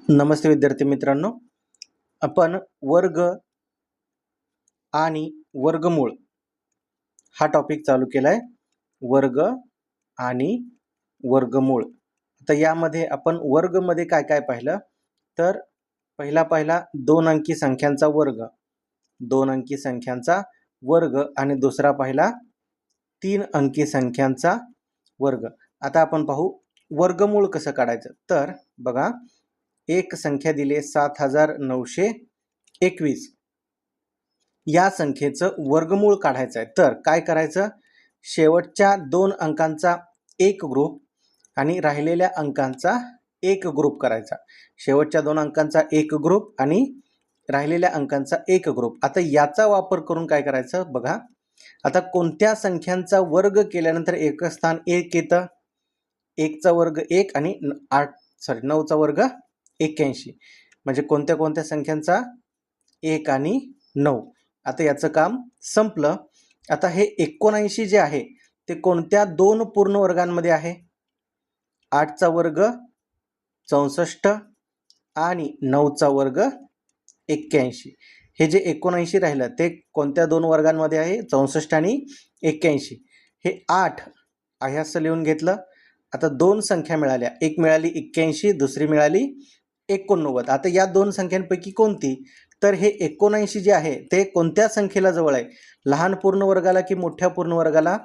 नमस्ते विद्यार्थी मित्रांनो, आपण वर्ग आणि वर्गमूळ हा टॉपिक चालू केला आहे. वर्ग आणि वर्गमूळ. आता यामध्ये आपण वर्गमध्ये काय काय पाहिलं, तर पहिला 2 अंकी संख्यांचा वर्ग, 2 अंकी संख्यांचा वर्ग आणि दुसरा पाहिला 3 अंकी संख्यांचा वर्ग. आता आपण पाहू वर्गमूळ कसं काढायचं. तर बघा, एक संख्या दिली 7921. या संख्येचं वर्गमूळ काढायचं आहे. तर काय करायचं, शेवटच्या 2 अंकांचा एक ग्रुप आणि राहिलेल्या अंकांचा एक ग्रुप करायचा. शेवटच्या 2 अंकांचा एक ग्रुप आणि राहिलेल्या अंकांचा एक ग्रुप. आता याचा वापर करून काय करायचं बघा. आता कोणत्या संख्यांचा वर्ग केल्यानंतर एक स्थान 1 येतं, 1चा वर्ग 1 आणि 9चा वर्ग 81. म्हणजे कोणत्या कोणत्या संख्यांचा 1 आणि 9. आता याचं काम संपलं. आता हे 79 जे आहे ते कोणत्या 2 पूर्ण वर्गांमध्ये आहे, 8चा वर्ग 64 आणि 9चा वर्ग 81. हे जे 79 राहिलं ते कोणत्या 2 वर्गांमध्ये आहे, 64 आणि 81. हे 8 आहे असं लिहून घेतलं. आता 2 संख्या मिळाल्या, एक मिळाली 81, दुसरी मिळाली 89. आता या 2 संख्यांपैकी कोणती, तर हे 79 जे आहे ते कोणत्या संख्येला जवळ आहे, लहान पूर्ण वर्गाला की मोठ्या पूर्ण वर्गाला,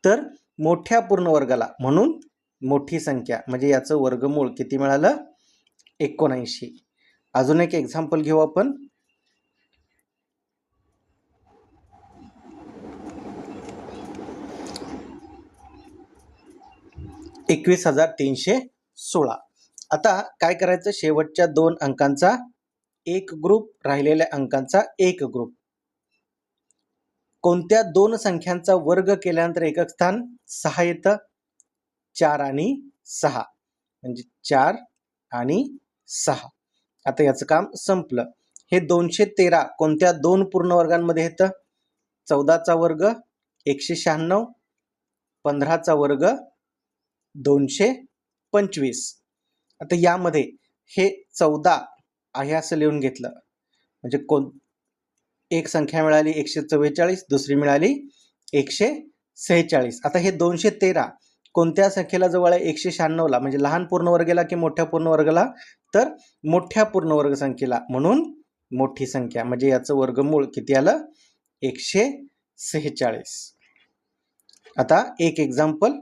तर मोठ्या पूर्ण वर्गाला, म्हणून मोठी संख्या. म्हणजे याचं वर्गमूळ किती मिळालं, 79. अजून एक एक्झाम्पल घेऊ आपण. $21,316. आता काय करायचं, शेवटच्या 2 अंकांचा एक ग्रुप, राहिलेल्या अंकांचा एक ग्रुप. कोणत्या 2 संख्यांचा वर्ग केल्यानंतर एकक स्थान 6 येतं, 4 आणि 6. म्हणजे 4 आणि 6. आता याचं काम संपलं. हे 213 कोणत्या 2 पूर्ण वर्गांमध्ये येतं, 14चा वर्ग 196, 15चा वर्ग 225. आता यामध्ये हे 14 आहे असं लिहून घेतलं. म्हणजे एक संख्या मिळाली 144, दुसरी मिळाली 146. आता हे 213 कोणत्या संख्येला जवळ आहे, 196ला. म्हणजे लहान पूर्ण वर्गाला की मोठ्या पूर्ण वर्गाला, तर मोठ्या पूर्ण वर्ग संख्येला, म्हणून मोठी संख्या. म्हणजे याचं वर्गमूळ किती आलं, 146. आता एक एक्झाम्पल